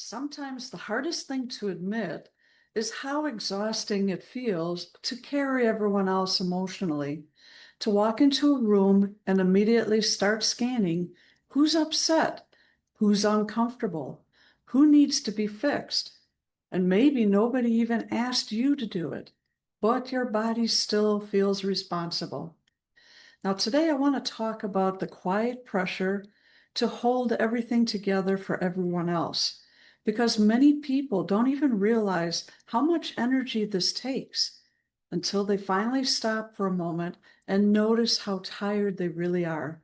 Sometimes the hardest thing to admit is how exhausting it feels to carry everyone else emotionally, to walk into a room and immediately start scanning who's upset, who's uncomfortable, who needs to be fixed. And maybe nobody even asked you to do it, but your body still feels responsible. Now, today I want to talk about the quiet pressure to hold everything together for everyone else, because many people don't even realize how much energy this takes until they finally stop for a moment and notice how tired they really are.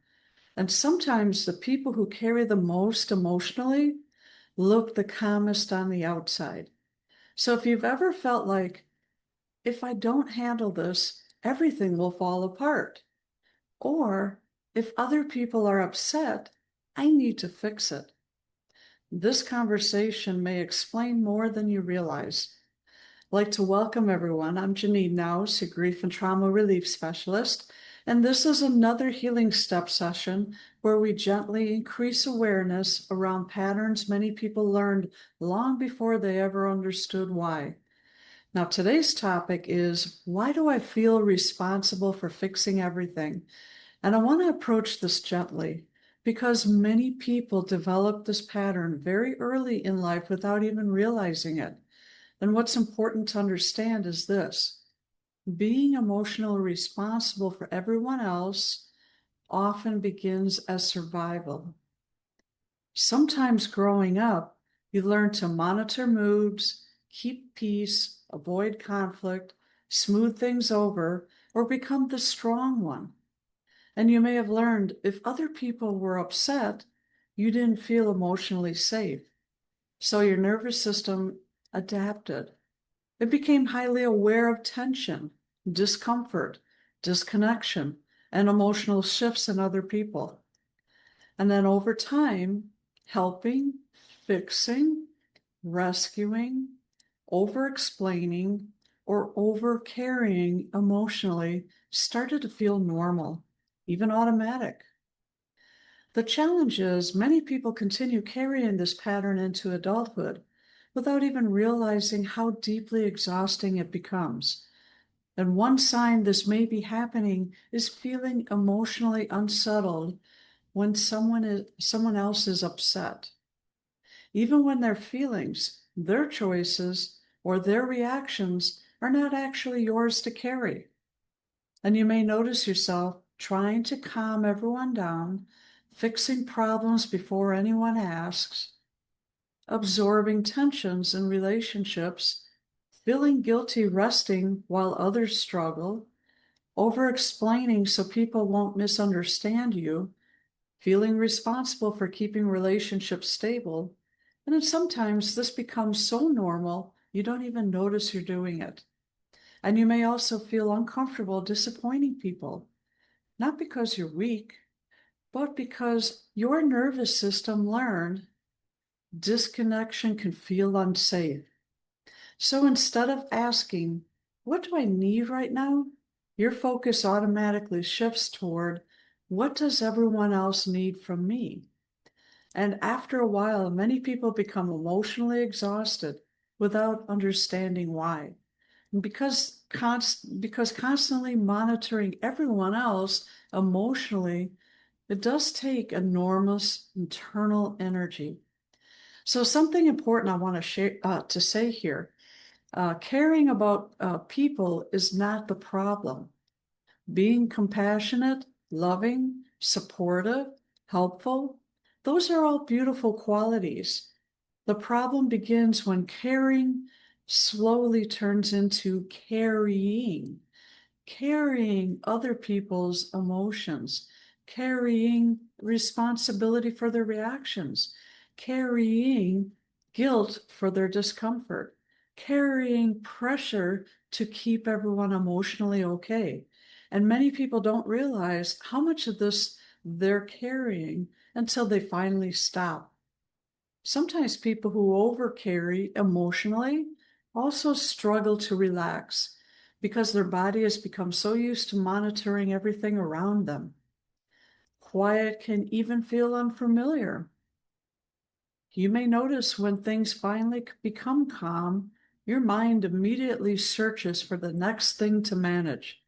And sometimes the people who carry the most emotionally look the calmest on the outside. So if you've ever felt like, if I don't handle this, everything will fall apart. Or if other people are upset, I need to fix it. This conversation may explain more than you realize. I'd like to welcome everyone. I'm Janine Naus, a grief and trauma relief specialist, and this is another healing step session where we gently increase awareness around patterns many people learned long before they ever understood why. Now, today's topic is, why do I feel responsible for fixing everything? And I want to approach this gently because many people develop this pattern very early in life without even realizing it. And what's important to understand is this: being emotionally responsible for everyone else often begins as survival. Sometimes growing up, you learn to monitor moods, keep peace, avoid conflict, smooth things over, or become the strong one. And you may have learned if other people were upset, you didn't feel emotionally safe. So your nervous system adapted. It became highly aware of tension, discomfort, disconnection, and emotional shifts in other people. And then over time, helping, fixing, rescuing, over explaining, or over carrying emotionally started to feel normal, even automatic. The challenge is many people continue carrying this pattern into adulthood without even realizing how deeply exhausting it becomes. And one sign this may be happening is feeling emotionally unsettled when someone else is upset. Even when their feelings, their choices, or their reactions are not actually yours to carry. And you may notice yourself trying to calm everyone down, fixing problems before anyone asks, absorbing tensions in relationships, feeling guilty resting while others struggle, over explaining so people won't misunderstand you, feeling responsible for keeping relationships stable. And then sometimes this becomes so normal, you don't even notice you're doing it. And you may also feel uncomfortable disappointing people, not because you're weak, but because your nervous system learned disconnection can feel unsafe. So instead of asking, what do I need right now? Your focus automatically shifts toward, what does everyone else need from me? And after a while, many people become emotionally exhausted without understanding why. Because constantly monitoring everyone else emotionally, it does take enormous internal energy. So something important I want to share to say here: caring about people is not the problem. Being compassionate, loving, supportive, helpful, those are all beautiful qualities. The problem begins when caring slowly turns into carrying other people's emotions, carrying responsibility for their reactions, carrying guilt for their discomfort, carrying pressure to keep everyone emotionally okay. And many people don't realize how much of this they're carrying until they finally stop. Sometimes people who overcarry emotionally also struggle to relax because their body has become so used to monitoring everything around them. Quiet can even feel unfamiliar. You may notice when things finally become calm, your mind immediately searches for the next thing to manage.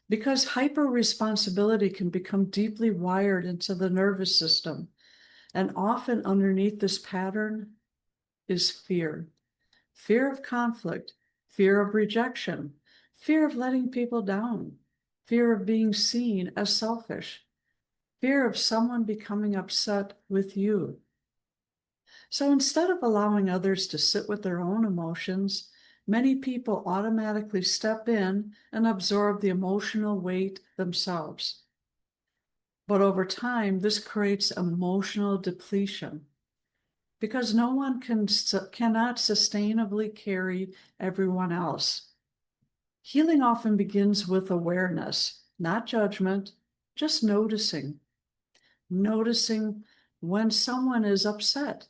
Because hyper responsibility can become deeply wired into the nervous system, and often underneath this pattern is fear. Fear of conflict, fear of rejection, fear of letting people down, fear of being seen as selfish, fear of someone becoming upset with you. So instead of allowing others to sit with their own emotions, many people automatically step in and absorb the emotional weight themselves. But over time, this creates emotional depletion because no one cannot sustainably carry everyone else. Healing often begins with awareness, not judgment, just noticing. Noticing when someone is upset.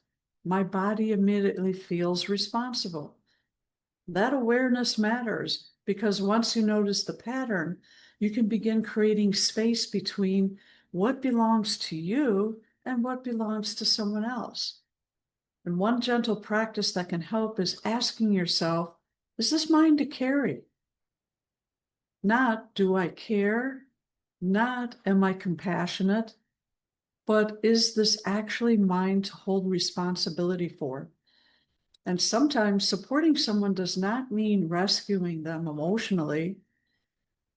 My body immediately feels responsible. That awareness matters because once you notice the pattern, you can begin creating space between what belongs to you and what belongs to someone else. And one gentle practice that can help is asking yourself, is this mine to carry? Not, do I care? Not, am I compassionate? But is this actually mine to hold responsibility for? And sometimes supporting someone does not mean rescuing them emotionally.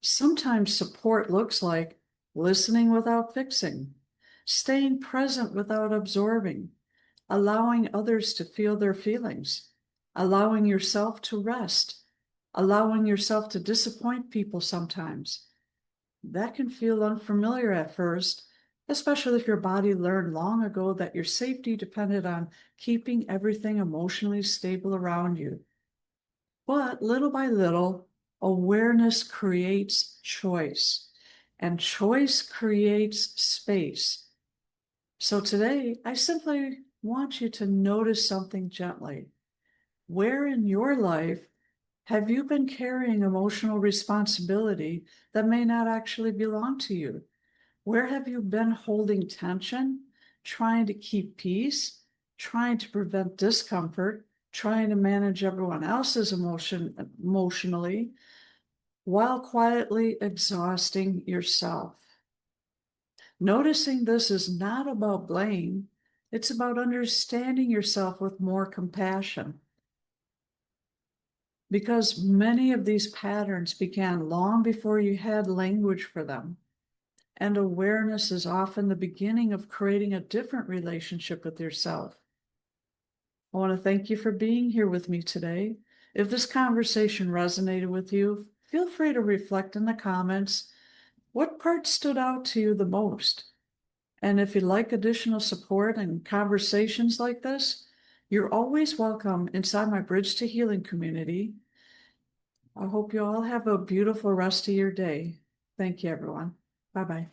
Sometimes support looks like listening without fixing, staying present without absorbing, allowing others to feel their feelings, allowing yourself to rest, allowing yourself to disappoint people sometimes. That can feel unfamiliar at first, especially if your body learned long ago that your safety depended on keeping everything emotionally stable around you. But little by little, awareness creates choice, and choice creates space. So today, I simply want you to notice something gently. Where in your life have you been carrying emotional responsibility that may not actually belong to you? Where have you been holding tension, trying to keep peace, trying to prevent discomfort, trying to manage everyone else's emotionally, while quietly exhausting yourself? Noticing this is not about blame, it's about understanding yourself with more compassion. Because many of these patterns began long before you had language for them. And awareness is often the beginning of creating a different relationship with yourself. I want to thank you for being here with me today. If this conversation resonated with you, feel free to reflect in the comments what part stood out to you the most. And if you'd like additional support and conversations like this, you're always welcome inside my Bridge to Healing community. I hope you all have a beautiful rest of your day. Thank you, everyone. Bye-bye.